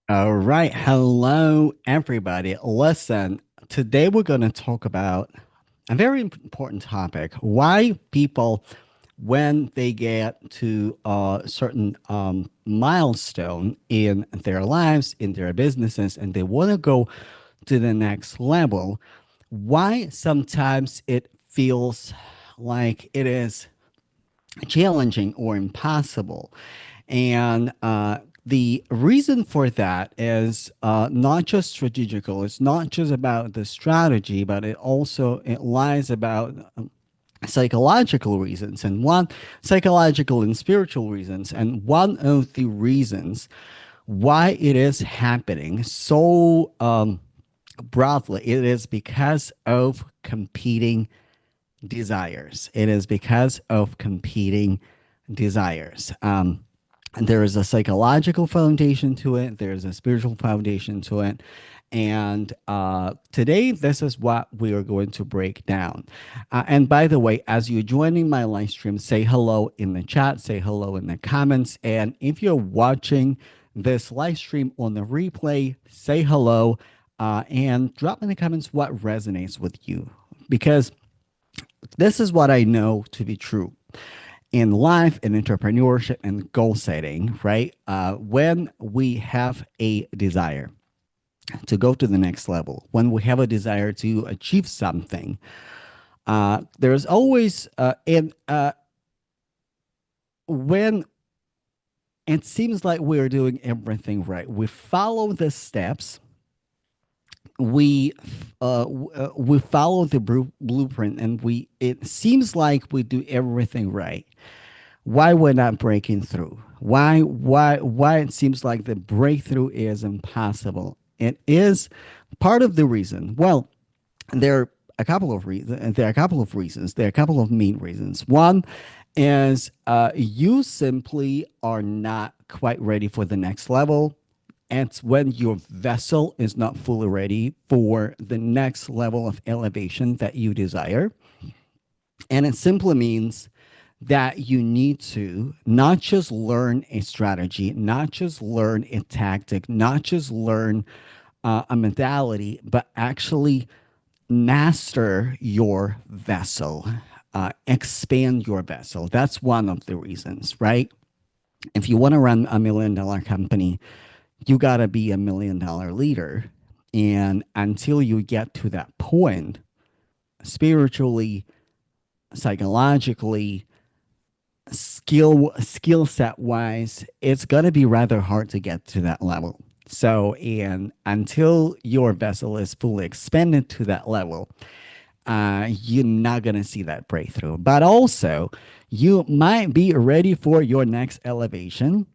All right. Hello, everybody. Listen, today we're going to talk about a very important topic. Why people, when they get to a certain milestone in their lives, in their businesses, and they want to go to the next level, why sometimes it feels like it is challenging or impossible. And the reason for that is not just strategical. It's not just about the strategy, but it lies about psychological reasons and one psychological and spiritual reasons. And one of the reasons why it is happening so broadly, it is because of competing desires. It is because of competing desires. And there is a psychological foundation to it, there's a spiritual foundation to it. And today, this is what we are going to break down. And by the way, as you're joining my live stream, say hello in the chat, say hello in the comments. And if you're watching this live stream on the replay, say hello and drop in the comments what resonates with you. Because this is what I know to be true in life, in entrepreneurship, and goal setting, right? When we have a desire to go to the next level, when we have a desire to achieve something, there's always, when it seems like we're doing everything right, we follow the steps, we we follow the blueprint, and it seems like we do everything right. Why we're not breaking through? Why it seems like the breakthrough is impossible? It is part of the reason. Well, there are a couple of reasons. There are a couple of reasons. There are a couple of main reasons. One is you simply are not quite ready for the next level. It's when your vessel is not fully ready for the next level of elevation that you desire. And it simply means that you need to not just learn a strategy, not just learn a tactic, not just learn a mentality, but actually master your vessel, expand your vessel. That's one of the reasons, right? If you want to run $1 million company, you got to be $1 million leader. And until you get to that point, spiritually, psychologically, skill set wise, it's gonna be rather hard to get to that level. So, and until your vessel is fully expanded to that level, you're not gonna see that breakthrough. But also, you might be ready for your next elevation.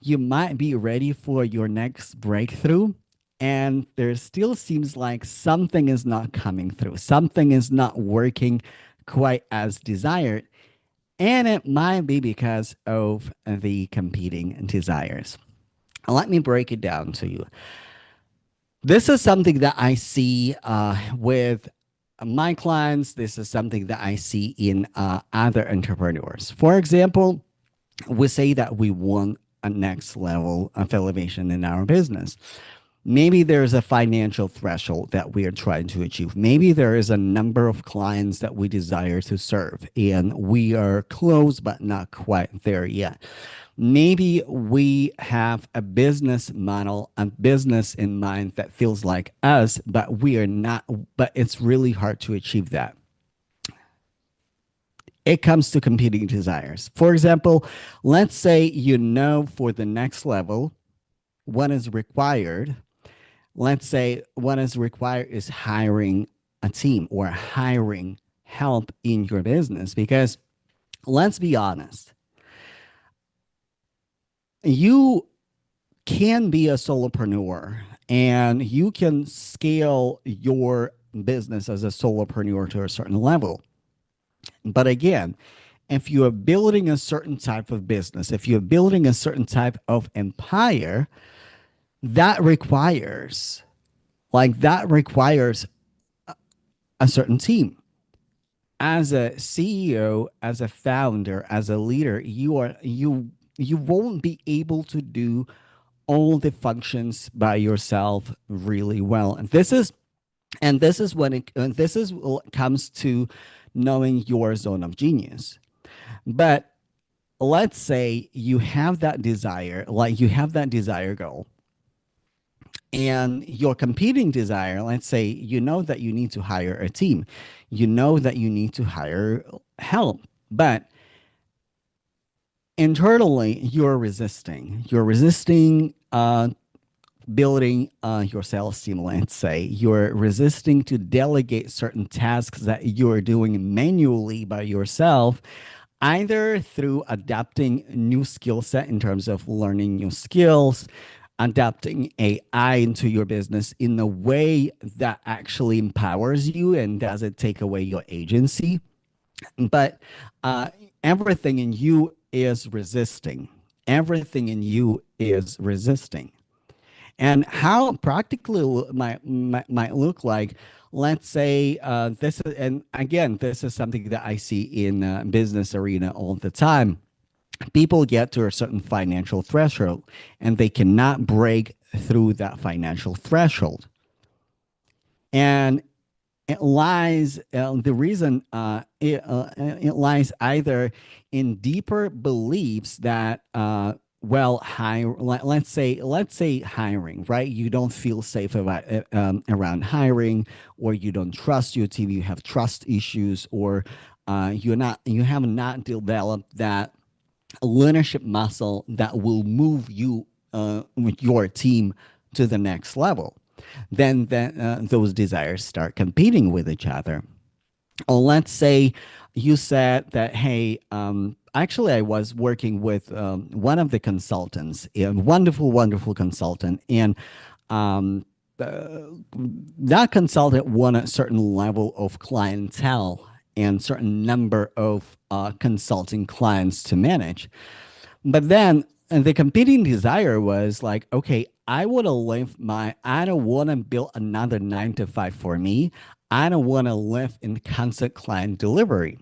You might be ready for your next breakthrough. And there still seems like something is not coming through. Something is not working quite as desired, and it might be because of the competing desires. Let me break it down to you. This is something that I see with my clients. This is something that I see in other entrepreneurs. For example, we say that we want a next level of elevation in our business. Maybe there's a financial threshold that we are trying to achieve. Maybe there is a number of clients that we desire to serve, and we are close but not quite there yet. Maybe we have a business model, a business in mind that feels like us, but we are not, but it's really hard to achieve that. It comes to competing desires. For example, let's say you know for the next level what is required. Let's say what is required is hiring a team or hiring help in your business. Because let's be honest, you can be a solopreneur and you can scale your business as a solopreneur to a certain level. But again, if you are building a certain type of business, if you're building a certain type of empire, that requires that requires a certain team. As a CEO, as a founder, as a leader, you won't be able to do all the functions by yourself really well. And this is when it this is what comes to knowing your zone of genius. But let's say you have that desire, like you have that desire goal, and your competing desire, let's say you know that you need to hire a team, you know that you need to hire help, but internally you're resisting building your sales team. Let's say you're resisting to delegate certain tasks that you're doing manually by yourself, either through adapting new skill set in terms of learning new skills, adapting AI into your business in a way that actually empowers you and doesn't take away your agency. But uh, everything in you is resisting. Everything in you is resisting. And how practically might look like, let's say this is, and again, this is something that I see in business arena all the time. People get to a certain financial threshold and they cannot break through that financial threshold. And it lies the reason it lies either in deeper beliefs that well let's say hiring, right? You don't feel safe about around hiring, or you don't trust your team, you have trust issues, or you have not developed that leadership muscle that will move you with your team to the next level. Then those desires start competing with each other. Or let's say you said that, hey, actually, I was working with one of the consultants, a wonderful, wonderful consultant, and um, that consultant won a certain level of clientele and certain number of consulting clients to manage. But then the competing desire was like, okay, I don't want to build another 9 to 5 for me. I don't want to live in constant client delivery.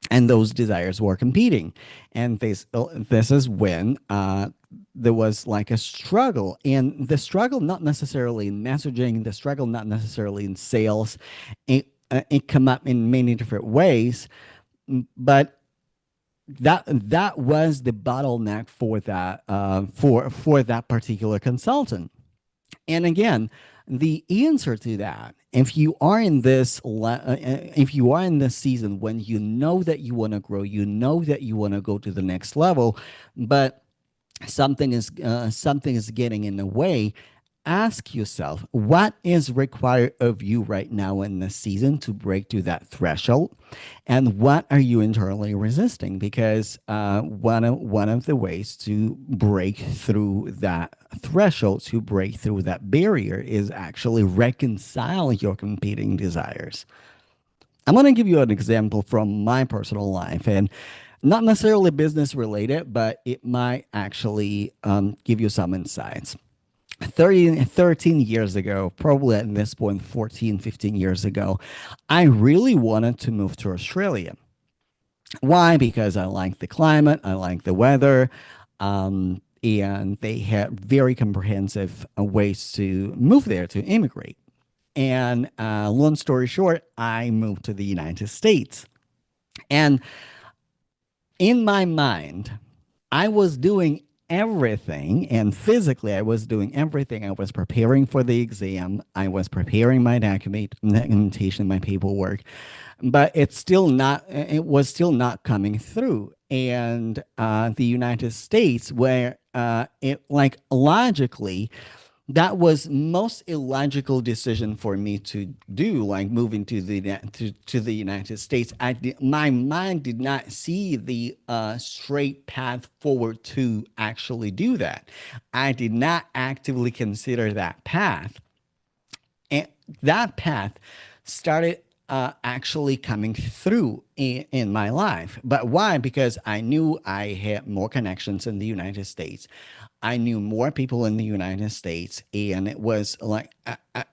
And those desires were competing. And this is when there was like a struggle. And the struggle, not necessarily in messaging, the struggle, not necessarily in sales. It come up in many different ways. But that was the bottleneck for that for that particular consultant. And again, the answer to that, if you are in this season when you know that you want to grow, you know that you want to go to the next level, but something is getting in the way, ask yourself what is required of you right now in this season to break through that threshold, and what are you internally resisting, because one of the ways to break through that threshold, to break through that barrier, is actually reconcile your competing desires. I'm going to give you an example from my personal life, and not necessarily business related, but it might actually give you some insights. 13 years ago, probably at this point, 14, 15 years ago, I really wanted to move to Australia. Why? Because I like the climate, I like the weather, and they had very comprehensive ways to move there, to immigrate. And long story short, I moved to the United States. And in my mind, I was doing everything, and physically, I was doing everything. I was preparing for the exam, I was preparing my documentation, my paperwork, but it was still not coming through. And the United States, where it like logically that was most illogical decision for me to do, like moving to the United States. My mind did not see the straight path forward to actually do that. I did not actively consider that path, and that path started actually coming through in my life. But why? Because I knew I had more connections in the United States. I knew more people in the United States, and it was like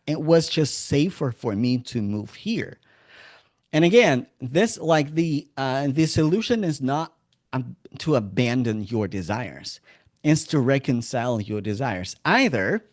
it was just safer for me to move here. And again, this like the solution is not to abandon your desires. is to reconcile your desires. Either,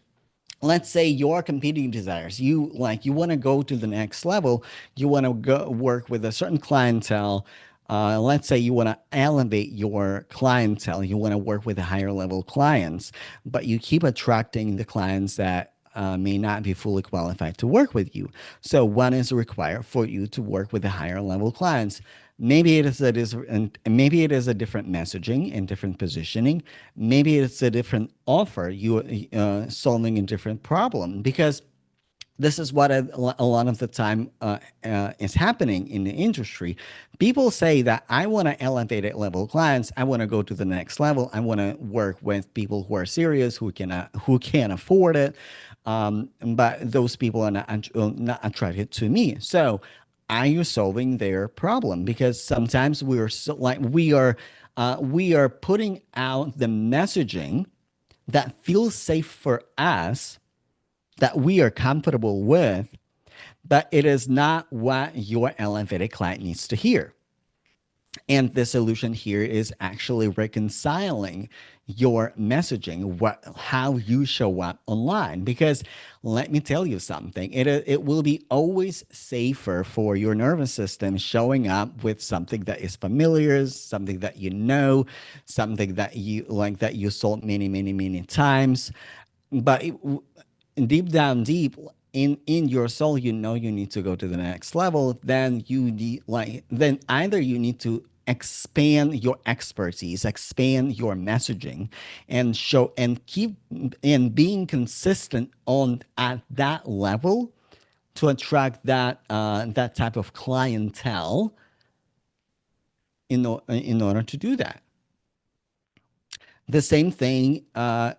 let's say your competing desires, you want to go to the next level, you want to go work with a certain clientele. Let's say you want to elevate your clientele, you want to work with a higher level clients, but you keep attracting the clients that may not be fully qualified to work with you. So one is required for you to work with the higher level clients. Maybe it is a different messaging and different positioning. Maybe it's a different offer. You solving a different problem, because this is what a lot of the time is happening in the industry. People say that I want to elevate at level clients. I want to go to the next level. I want to work with people who are serious, who can afford it. But those people are not attracted to me. So are you solving their problem? Because sometimes we are putting out the messaging that feels safe for us, that we are comfortable with, but it is not what your elevated client needs to hear. And the solution here is actually reconciling your messaging, how you show up online. Because let me tell you something, it will be always safer for your nervous system showing up with something that is familiar, something that you know, something that you sold many, many, many times. But deep down deep in your soul, you know you need to go to the next level. Then either you need to expand your expertise, expand your messaging, and show and keep and being consistent on at that level to attract that type of clientele in order to do that. The same thing and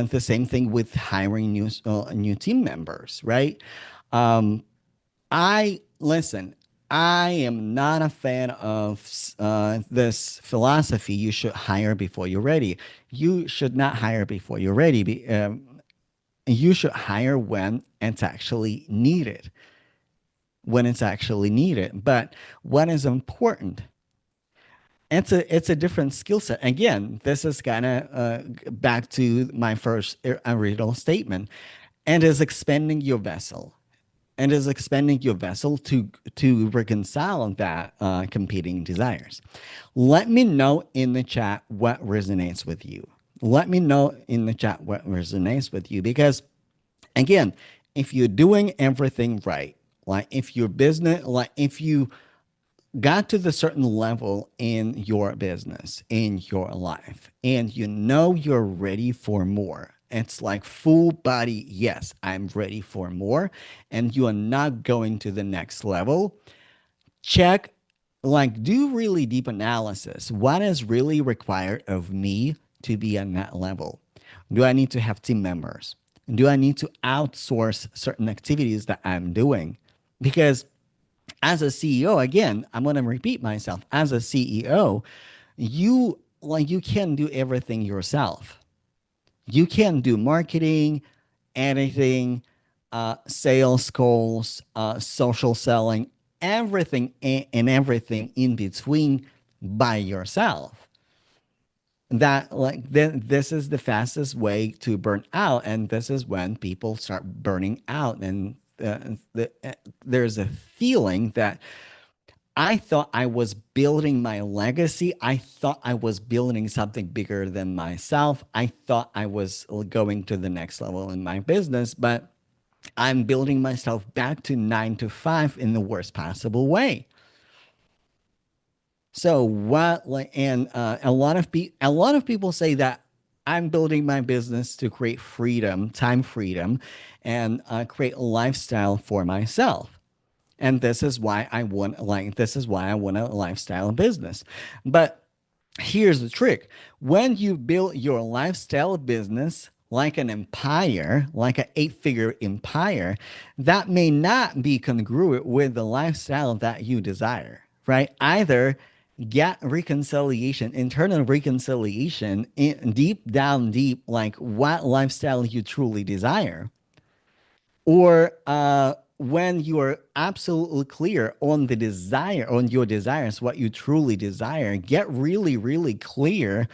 the same thing with hiring new team members, right? Um, I listen. I am not a fan of this philosophy. You should hire before you're ready. You should not hire before you're ready. You should hire when it's actually needed. When it's actually needed. But what is important, it's a different skill set. Again, this is kind of back to my first original statement, and is expanding your vessel, and is expanding your vessel to reconcile that competing desires. Let me know in the chat what resonates with you. Let me know in the chat what resonates with you, because again, if you're doing everything right, like if your business, like if you got to the certain level in your business, in your life, and you know you're ready for more. It's like full body, yes, I'm ready for more. And you are not going to the next level. Check, do really deep analysis. What is really required of me to be on that level? Do I need to have team members? Do I need to outsource certain activities that I'm doing? Because as a CEO, again, I'm going to repeat myself. As a CEO, you can do everything yourself. You can do marketing, editing, sales calls, social selling, everything and everything in between by yourself. This is the fastest way to burn out, and this is when people start burning out, and there's a feeling that I thought I was building my legacy. I thought I was building something bigger than myself. I thought I was going to the next level in my business, but I'm building myself back to 9 to 5 in the worst possible way. So what like and a lot of people say that I'm building my business to create freedom, time freedom, and create a lifestyle for myself. And this is why I want a lifestyle business. But here's the trick. When you build your lifestyle business like an empire, like an 8-figure empire, that may not be congruent with the lifestyle that you desire, right? Either get reconciliation, internal reconciliation in deep down deep, like what lifestyle you truly desire, or when you are absolutely clear on the desire, on your desires, what you truly desire, get really, really clear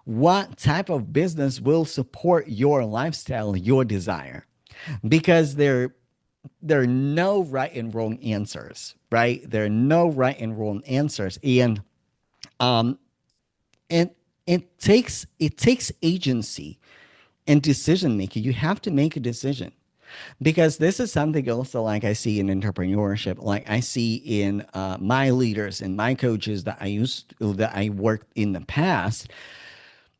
what type of business will support your lifestyle, your desire, because there are no right and wrong answers, right? There are no right and wrong answers, um, and it takes agency and decision making. You have to make a decision, because this is something also like I see in entrepreneurship, like I see in my leaders and my coaches that I worked in the past,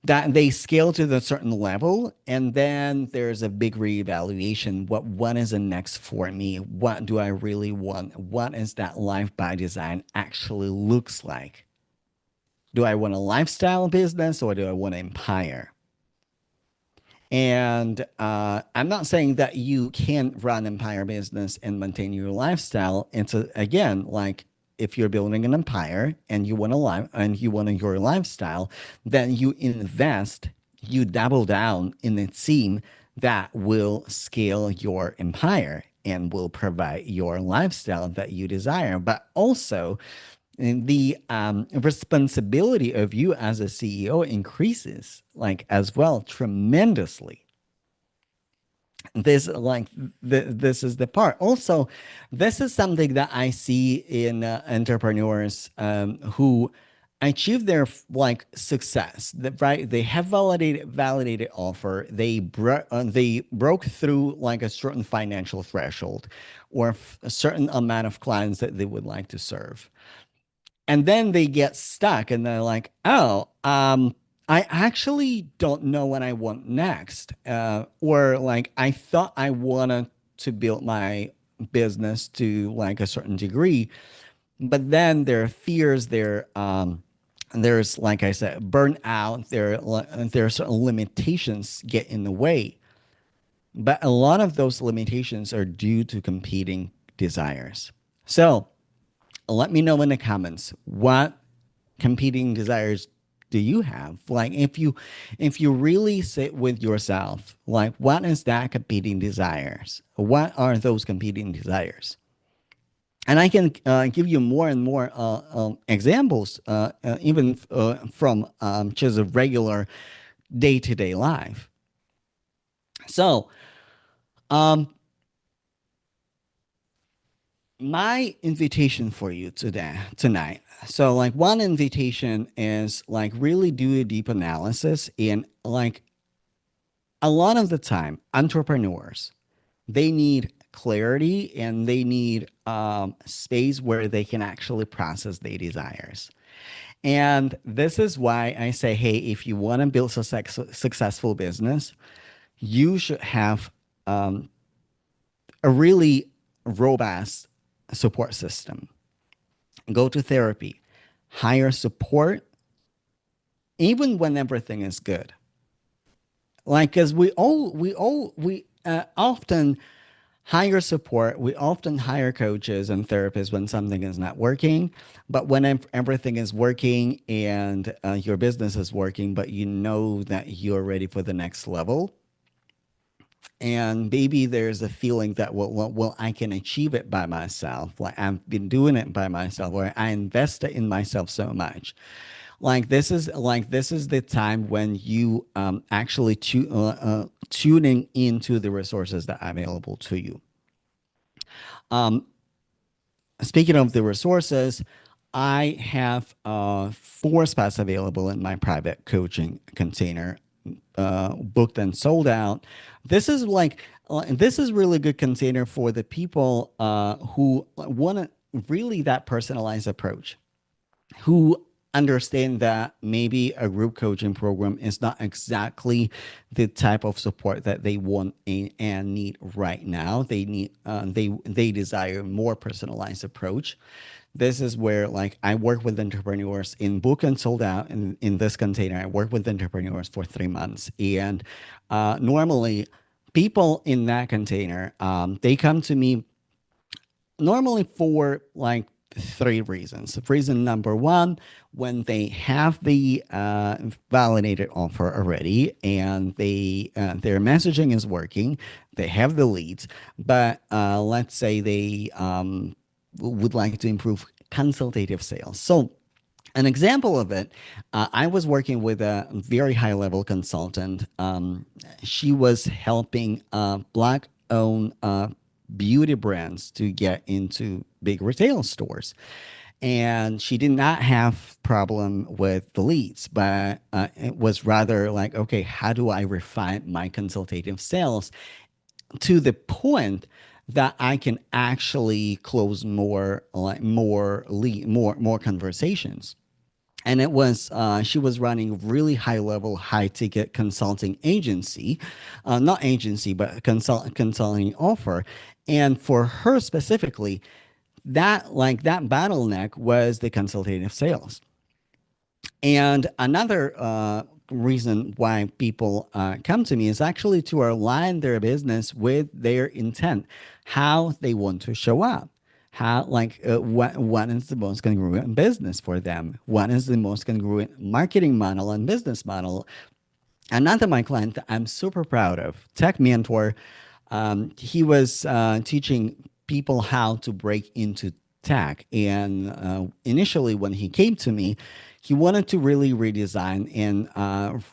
that they scale to a certain level, and then there's a big reevaluation. What is the next for me? What do I really want? What is that life by design actually looks like? Do I want a lifestyle business, or do I want an empire? And I'm not saying that you can't run empire business and maintain your lifestyle. It's again, like if you're building an empire and you want a life and you want your lifestyle, then you invest, you double down in a team that will scale your empire and will provide your lifestyle that you desire. But also, the responsibility of you as a CEO increases, like as well, tremendously. This like this is the part. Also, this is something that I see in entrepreneurs who achieve their like success. Right, they have validated offer. They broke through like a certain financial threshold, or a certain amount of clients that they would like to serve, and then they get stuck and they're like, oh, I actually don't know what I want next, or like I thought I wanted to build my business to like a certain degree, but then there are fears there. There's, like I said, burnout. There are certain limitations get in the way, but a lot of those limitations are due to competing desires. So let me know in the comments, what competing desires do you have? Like if you really sit with yourself, like what is that competing desires? What are those competing desires? And I can give you more and more examples, even from just a regular day-to-day life. So um, my invitation for you tonight. So like one invitation is like really do a deep analysis, and like a lot of the time entrepreneurs, they need clarity and they need space where they can actually process their desires. And this is why I say, hey, if you want to build a successful business, you should have a really robust support system. Go to therapy, hire support, even when everything is good. Like, because we often hire support. We often hire coaches and therapists when something is not working, but when everything is working and your business is working, but you know that you're ready for the next level, and maybe there's a feeling that well, I can achieve it by myself, like I've been doing it by myself, or I invested in myself so much. Like this is the time when you actually tuning into the resources that are available to you. Speaking of the resources, I have 4 spots available in my private coaching container, booked and sold out. This is really good container for the people who want really that personalized approach, who understand that maybe a group coaching program is not exactly the type of support that they want and need right now. They desire more personalized approach. This is where like I work with entrepreneurs in book and sold out in this container. I work with entrepreneurs for 3 months, and normally people in that container, they come to me normally for like 3 reasons. Reason number one, when they have the validated offer already and their messaging is working, they have the leads, but let's say they would like to improve consultative sales. So An example of it, I was working with a very high level consultant. She was helping black owned beauty brands to get into big retail stores. And she did not have problem with the leads, but it was rather like, okay, how do I refine my consultative sales to the point that I can actually close more, like more conversations. And it was she was running really high level, high ticket consulting agency, not agency, but consulting offer. And for her specifically, that bottleneck was the consultative sales. And another reason why people come to me is actually to align their business with their intent, how they want to show up. How what is the most congruent business for them? What is the most congruent marketing model and business model? Another my client that I'm super proud of, tech mentor. He was teaching people how to break into tech, and initially when he came to me, he wanted to really redesign and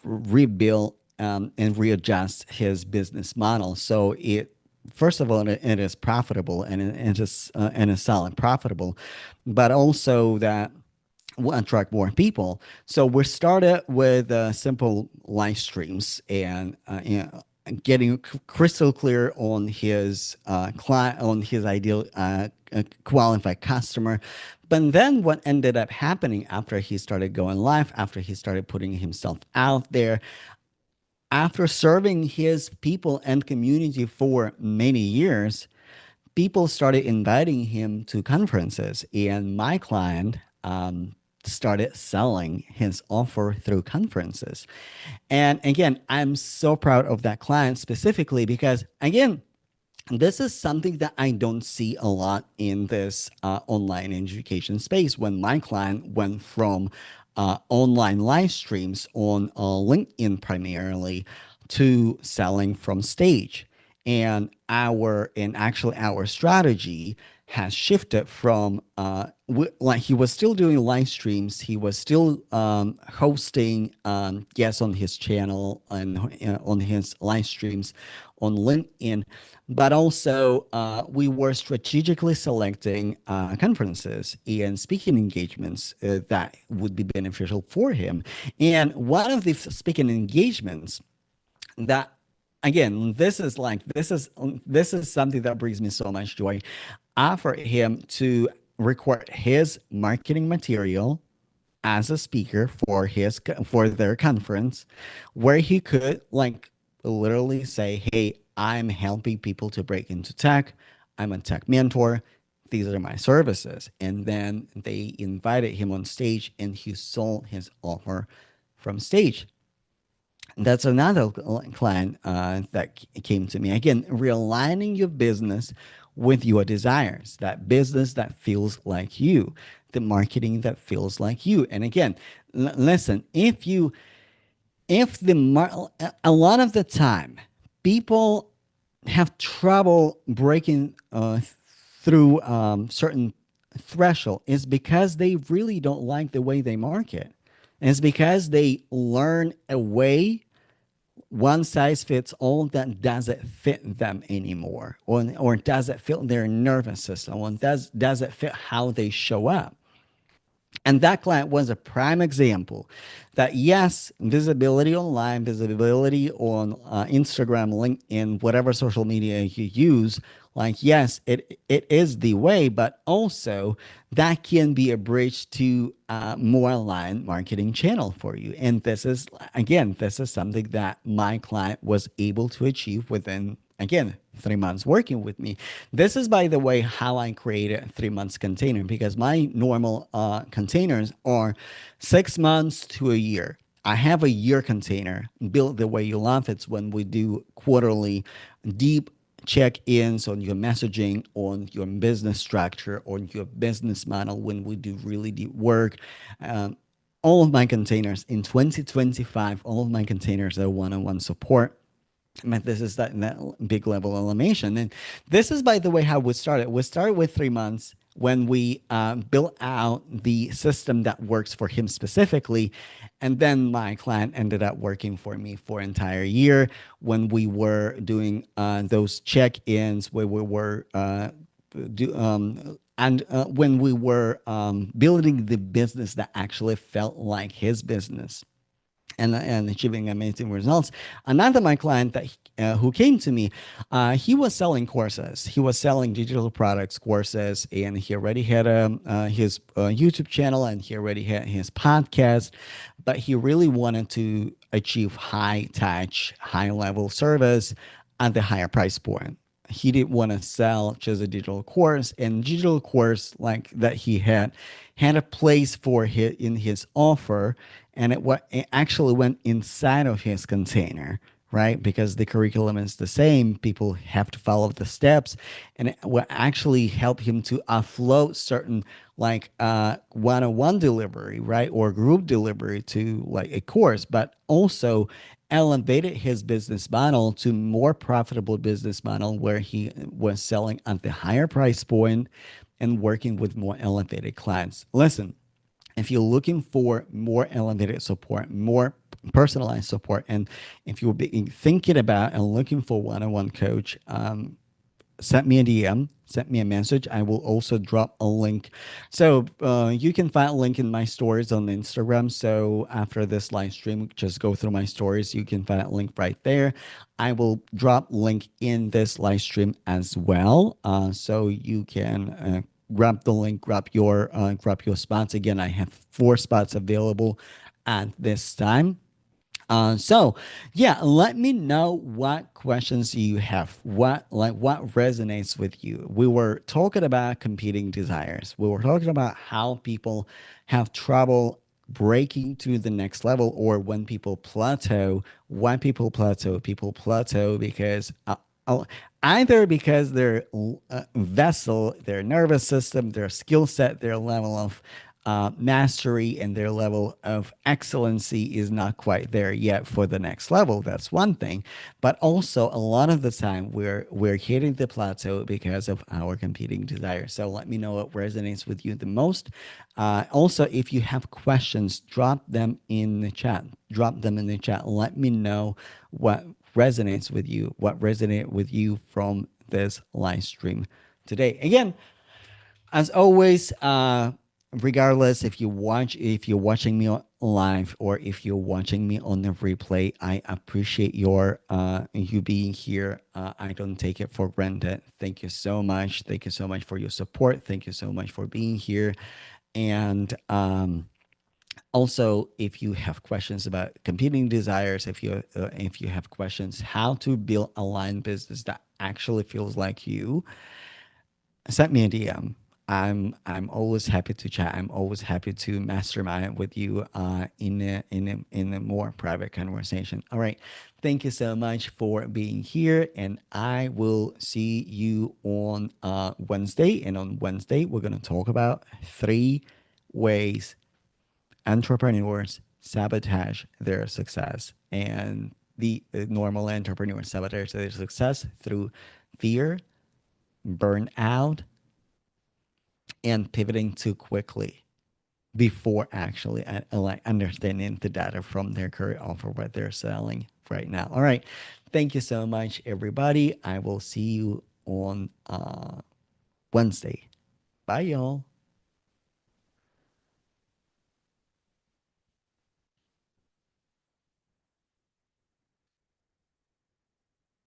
rebuild and readjust his business model. So it first of all it is profitable it is and is solid profitable, but also that will attract more people. So we started with simple live streams and getting crystal clear on his client, on his ideal qualified customer. But then what ended up happening after he started going live, after he started putting himself out there, after serving his people and community for many years, people started inviting him to conferences, and my client started selling his offer through conferences. And again, I'm so proud of that client specifically because, again, this is something that I don't see a lot in this online education space. When my client went from online live streams on LinkedIn primarily to selling from stage, and actually our strategy has shifted from like he was still doing live streams, he was still hosting guests on his channel and on his live streams on LinkedIn, but also we were strategically selecting conferences and speaking engagements that would be beneficial for him. And one of the speaking engagements that, again, this is something that brings me so much joy. Offer him to record his marketing material as a speaker for for their conference, where he could like literally say, "Hey, I'm helping people to break into tech. I'm a tech mentor. These are my services." And then they invited him on stage, and he sold his offer from stage. That's another client that came to me. Again, realigning your business with your desires, that business that feels like you, the marketing that feels like you. And again, listen, if a lot of the time, people have trouble breaking through certain threshold is because they really don't like the way they market. And it's because they learn a way one size fits all that doesn't fit them anymore, or doesn't fit their nervous system, or doesn't fit how they show up. And that client was a prime example that, yes, visibility online, visibility on Instagram, LinkedIn, whatever social media you use, like, yes, it is the way, but also that can be a bridge to more aligned marketing channel for you. And this is, again, this is something that my client was able to achieve within, again, 3 months working with me. This is, by the way, how I created a 3 months container, because my normal containers are 6 months to a year. I have a year container built the way you love. It's when we do quarterly deep check-ins on your messaging, on your business structure, on your business model, when we do really deep work. Um, all of my containers in 2025, all of my containers are one-on-one support. But this is that big level automation. And this is, by the way, how we started. We started with 3 months. when we built out the system that works for him specifically. And then my client ended up working for me for an entire year when we were doing those check-ins where we were when we were building the business that actually felt like his business, and achieving amazing results. Another my client that who came to me, he was selling courses. He was selling digital products courses, and he already had his YouTube channel, and he already had his podcast. But he really wanted to achieve high touch, high level service at the higher price point. He didn't want to sell just a digital course, and digital course like that he had a place for his in his offer, and it actually went inside of his container, right? Because the curriculum is the same, people have to follow the steps, and it will actually help him to offload certain like one-on-one delivery, right, or group delivery to like a course, but also elevated his business model to more profitable business model where he was selling at the higher price point and working with more elevated clients. Listen, if you're looking for more elevated support, more personalized support, and if you're thinking about and looking for one-on-one coach, send me a DM, send me a message. I will also drop a link. So you can find a link in my stories on Instagram. So after this live stream, just go through my stories. You can find a link right there. I will drop link in this live stream as well. So you can grab the link, grab your spots. Again, I have 4 spots available at this time. So yeah, let me know what questions you have. What resonates with you? We were talking about competing desires. We were talking about how people have trouble breaking to the next level, or when people plateau. Why people plateau? People plateau because uh, either because their vessel, their nervous system, their skill set, their level of mastery and their level of excellency is not quite there yet for the next level. That's one thing, but also a lot of the time we're hitting the plateau because of our competing desires. So let me know what resonates with you the most. Also, if you have questions, drop them in the chat. Drop them in the chat. Let me know what resonates with you. What resonated with you from this live stream today. Again, as always, regardless if you're watching me live or if you're watching me on the replay, I appreciate you being here. I don't take it for granted. Thank you so much. Thank you so much for your support. Thank you so much for being here. And also, if you have questions about competing desires, if you have questions how to build a line business that actually feels like you, send me a DM. I'm always happy to chat. I'm always happy to mastermind with you in a more private conversation. All right. Thank you so much for being here, and I will see you on Wednesday. And on Wednesday, we're gonna talk about 3 ways entrepreneurs sabotage their success, and the normal entrepreneurs sabotage their success through fear, burnout, and pivoting too quickly before actually like understanding the data from their current offer, what they're selling right now. All right. Thank you so much, everybody. I will see you on Wednesday. Bye, y'all.